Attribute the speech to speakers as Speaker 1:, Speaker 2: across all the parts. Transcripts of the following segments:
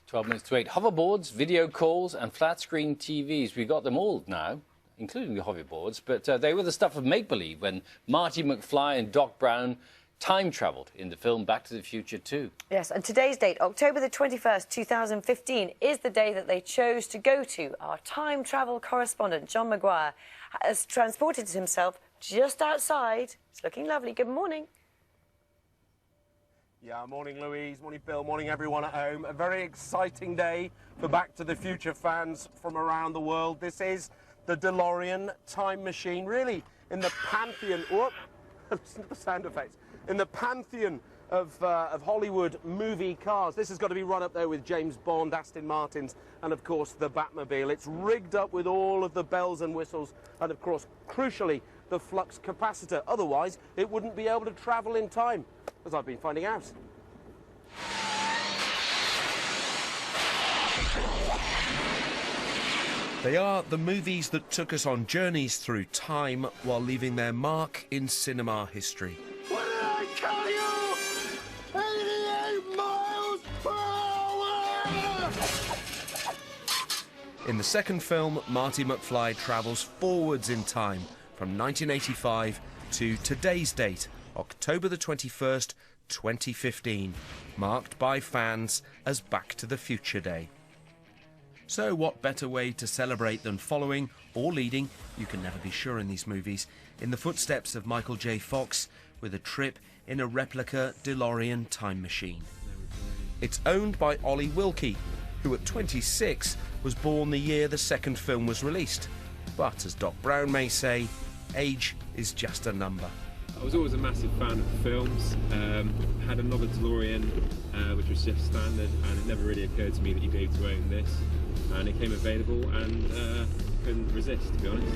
Speaker 1: 12 minutes to 8. Hoverboards, video calls and flat-screen TVs. We got them all now, including the hoverboards, but they were the stuff of make-believe when Marty McFly and Doc Brown time-travelled in the film Back to the Future 2.
Speaker 2: Yes, and today's date, October the 21st, 2015, is the day that they chose to go to. Our time travel correspondent, John Maguire, has transported himself just outside. It's looking lovely. Good morning.
Speaker 3: Yeah, morning Louise, morning Bill, morning everyone at home. A very exciting day for Back to the Future fans from around the world. This is the Delorean time machine, really in the pantheon, listen to the sound effects, in the pantheon of Hollywood movie cars. This has got to be run up there with James Bond, Aston Martins, and of course the Batmobile. It's rigged up with all of the bells and whistles, and of course, crucially, the flux capacitor. Otherwise, it wouldn't be able to travel in time, as I've been finding out.
Speaker 4: They are the movies that took us on journeys through time while leaving their mark in cinema history.
Speaker 3: What did I tell you? 88 miles per hour!
Speaker 4: In the second film, Marty McFly travels forwards in time from 1985 to today's date, October the 21st, 2015, marked by fans as Back to the Future Day. So what better way to celebrate than following, or leading, you can never be sure in these movies, in the footsteps of Michael J. Fox with a trip in a replica DeLorean time machine. It's owned by Ollie Wilkie, who at 26 was born the year the second film was released. But as Doc Brown may say, age is just a number.
Speaker 5: I was always a massive fan of the films. Had another DeLorean, which was just standard, and it never really occurred to me that you'd be able to own this. And it came available, and couldn't resist, to be honest.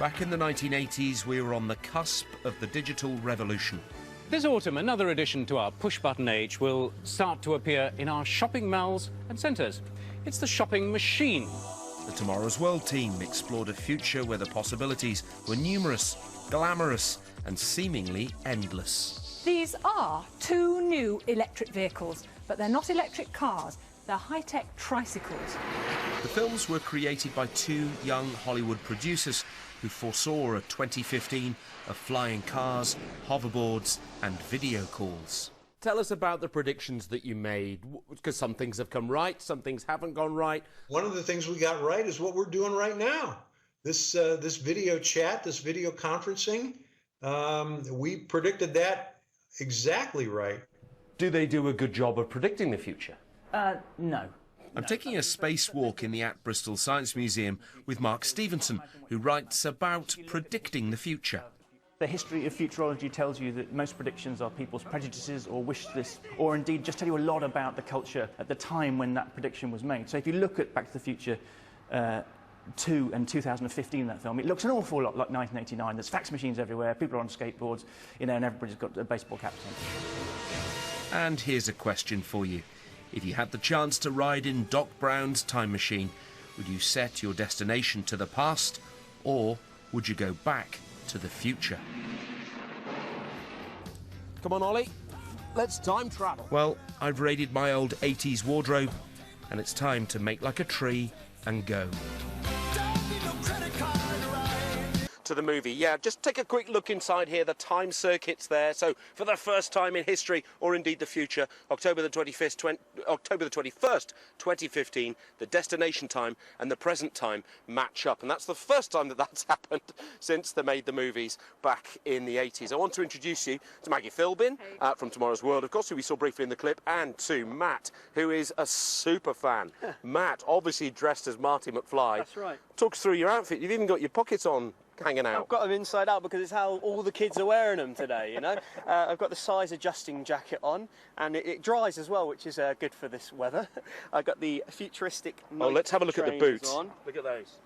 Speaker 4: Back in the 1980s, we were on the cusp of the digital revolution.
Speaker 6: This autumn, another addition to our push-button age will start to appear in our shopping malls and centres. It's the shopping machine.
Speaker 4: The Tomorrow's World team explored a future where the possibilities were numerous, glamorous, and seemingly endless.
Speaker 7: These are two new electric vehicles, but they're not electric cars. They're high-tech tricycles.
Speaker 4: The films were created by two young Hollywood producers who foresaw a 2015 of flying cars, hoverboards, and video calls.
Speaker 3: Tell us about the predictions that you made, because some things have come right, some things haven't gone right.
Speaker 8: One of the things we got right is what we're doing right now. This video chat, this video conferencing, we predicted that exactly right.
Speaker 3: Do they do a good job of predicting the future?
Speaker 9: No.
Speaker 4: I'm taking a spacewalk in the at Bristol Science Museum with Mark Stevenson, who writes about predicting the future.
Speaker 9: The history of futurology tells you that most predictions are people's prejudices or wish lists, or indeed just tell you a lot about the culture at the time when that prediction was made. So if you look at Back to the Future 2 and 2015, that film, it looks an awful lot like 1989. There's fax machines everywhere, people are on skateboards, and everybody's got baseball caps on.
Speaker 4: And here's a question for you. If you had the chance to ride in Doc Brown's time machine, would you set your destination to the past, or would you go back to the future?
Speaker 3: Come on, Ollie, let's time travel.
Speaker 4: Well, I've raided my old 80s wardrobe, and it's time to make like a tree and go.
Speaker 3: To the movie. Yeah, just take a quick look inside here. The time circuit's there. So for the first time in history, or indeed the future, October the 21st, 2015, the destination time and the present time match up. And that's the first time that that's happened since they made the movies back in the 80s. I want to introduce you to Maggie Philbin from Tomorrow's World, of course, who we saw briefly in the clip, and to Matt, who is a super fan. Matt, obviously dressed as Marty McFly.
Speaker 10: That's right.
Speaker 3: Talk us through your outfit. You've even got your pockets on, hanging out.
Speaker 10: I've got them inside out because it's how all the kids are wearing them today, you know. I've got the size adjusting jacket on, and it dries as well, which is good for this weather. I've got the futuristic
Speaker 3: let's have a look at the boots.
Speaker 10: On.
Speaker 3: Look at those.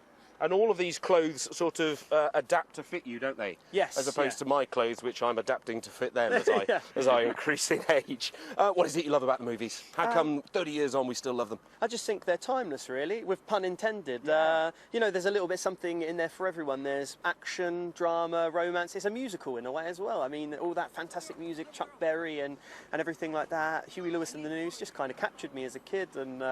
Speaker 3: And all of these clothes sort of adapt to fit you, don't they?
Speaker 10: Yes.
Speaker 3: As opposed to my clothes, which I'm adapting to fit them as I increase in age. What is it you love about the movies? How come 30 years on we still love them?
Speaker 10: I just think they're timeless, really, with pun intended. You know, there's a little bit something in there for everyone. There's action, drama, romance. It's a musical in a way as well. I mean, all that fantastic music, Chuck Berry and everything like that. Huey Lewis and the News just kind of captured me as a kid, and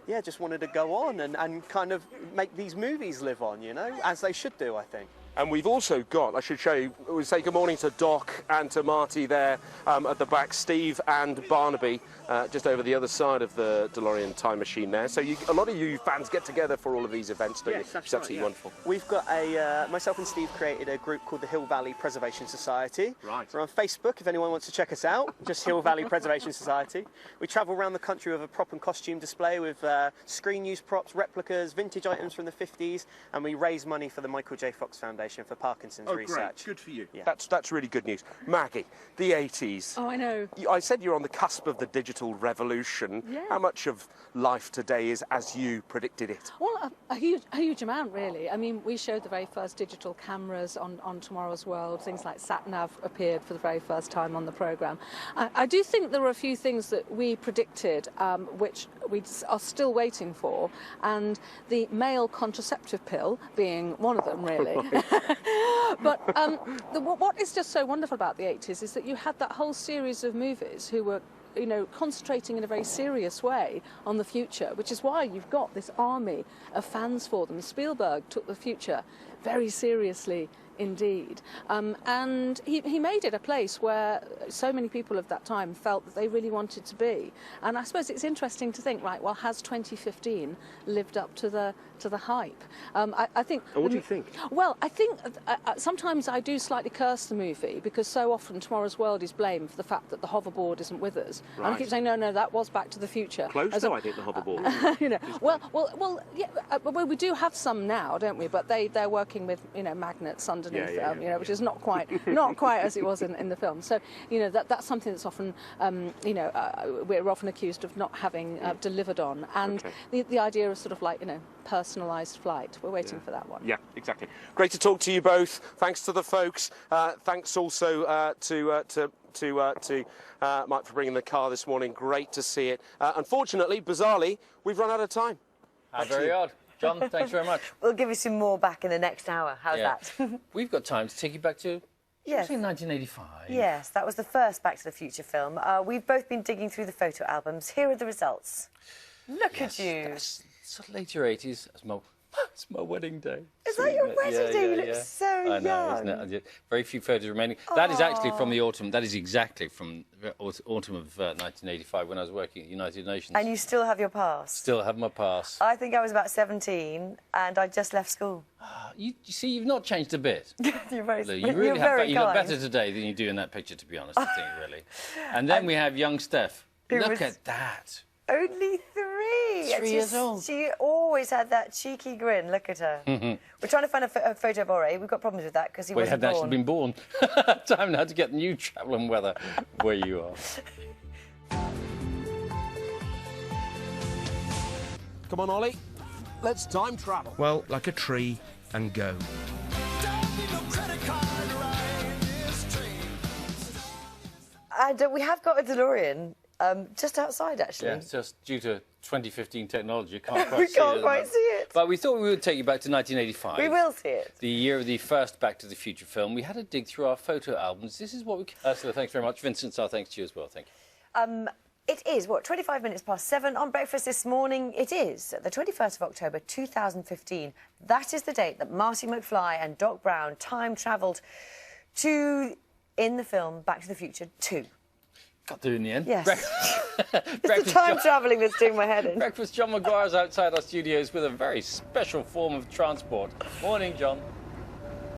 Speaker 10: yeah, just wanted to go on and kind of make these movies live on, you know, as they should do, I think.
Speaker 3: And we've also got, I should show you, we say good morning to Doc and to Marty there at the back, Steve and Barnaby just over the other side of the DeLorean time machine there. So a lot of you fans get together for all of these events, don't you?
Speaker 10: Yes, that's
Speaker 3: It's absolutely
Speaker 10: right,
Speaker 3: wonderful.
Speaker 10: We've got myself and Steve created a group called the Hill Valley Preservation Society.
Speaker 3: Right.
Speaker 10: We're on Facebook if anyone wants to check us out, just Hill Valley Preservation Society. We travel around the country with a prop and costume display with screen use props, replicas, vintage items from the 50s, and we raise money for the Michael J. Fox Foundation for Parkinson's research.
Speaker 3: Great. Good for you.
Speaker 10: Yeah.
Speaker 3: That's really good news. Maggie, the 80s.
Speaker 7: Oh, I know.
Speaker 3: I said you're on the cusp of the digital revolution.
Speaker 7: Yeah.
Speaker 3: How much of life today is as you predicted it?
Speaker 7: Well, a huge amount, really. I mean, we showed the very first digital cameras on Tomorrow's World. Things like SatNav appeared for the very first time on the programme. I do think there were a few things that we predicted, which we are still waiting for, and the male contraceptive pill being one of them, really. But what is just so wonderful about the 80s is that you had that whole series of movies who were, you know, concentrating in a very serious way on the future, which is why you've got this army of fans for them. Spielberg took the future very seriously indeed. And he made it a place where so many people of that time felt that they really wanted to be. And I suppose it's interesting to think, right, well, has 2015 lived up to the hype? I think.
Speaker 3: And what do you think?
Speaker 7: Well, I think sometimes I do slightly curse the movie because so often Tomorrow's World is blamed for the fact that the hoverboard isn't with us.
Speaker 3: Right.
Speaker 7: And I keep saying, no, that was Back to the Future.
Speaker 3: Close though, I think, the hoverboard.
Speaker 7: You know, well, yeah, well, we do have some now, don't we? But they're working with, you know, magnets underneath, you know, which is not quite as it was in the film. So, you know, that's something that's often, you know, we're often accused of not having delivered on. And the idea of sort of like, you know, personalised flight. We're waiting for that one.
Speaker 3: Yeah, exactly. Great to talk to you both. Thanks to the folks. Thanks also to Mike for bringing the car this morning. Great to see it. Unfortunately, bizarrely, we've run out of time.
Speaker 1: How very odd. John, thanks very much.
Speaker 2: We'll give you some more back in the next hour. How's that?
Speaker 1: We've got time to take you back to
Speaker 2: Yes.
Speaker 1: 1985.
Speaker 2: Yes, that was the first Back to the Future film. We've both been digging through the photo albums. Here are the results. Look at you.
Speaker 1: That's sort of later 80s. It's my wedding day.
Speaker 2: Is that your wedding day? You look so
Speaker 1: I know,
Speaker 2: young.
Speaker 1: isn't it? Very few photos remaining. That is actually from the autumn. That is exactly from the autumn of 1985 when I was working at the United Nations.
Speaker 2: And you still have your pass?
Speaker 1: Still have my pass.
Speaker 2: I think I was about 17 and I just left school.
Speaker 1: You see, you've not changed a bit.
Speaker 2: You're very,
Speaker 1: Lou,
Speaker 2: you're
Speaker 1: you
Speaker 2: very
Speaker 1: look
Speaker 2: kind.
Speaker 1: better today than you do in that picture, to be honest, I think, really. And then we have young Steph. Look at that.
Speaker 2: Only 3.
Speaker 1: 3 years old.
Speaker 2: She always had that cheeky grin. Look at her. We're trying to find a photo of Ore. We've got problems with that because he wasn't
Speaker 1: hadn't
Speaker 2: born.
Speaker 1: actually been born. Time now to get new travel and weather where you are.
Speaker 3: Come on, Ollie. Let's time travel.
Speaker 4: Well, like a tree and go.
Speaker 2: And we have got a DeLorean just outside, actually.
Speaker 1: Yeah, it's just due to 2015 technology, can't quite
Speaker 2: We
Speaker 1: see
Speaker 2: can't
Speaker 1: it.
Speaker 2: quite see it.
Speaker 1: But we thought we would take you back to 1985.
Speaker 2: We will see it.
Speaker 1: The year of the first Back to the Future film. We had a dig through our photo albums. This is what we... Ursula, thanks very much. Vincent, our thanks to you as well. Thank you.
Speaker 2: It is, 25 minutes past 7 on breakfast this morning. It is the 21st of October 2015. That is the date that Marty McFly and Doc Brown time travelled to, in the film, Back to the Future 2.
Speaker 1: Got there in the end.
Speaker 2: Yes. It's the time travelling that's doing my head in.
Speaker 1: Breakfast John Maguire's outside our studios with a very special form of transport. Morning, John.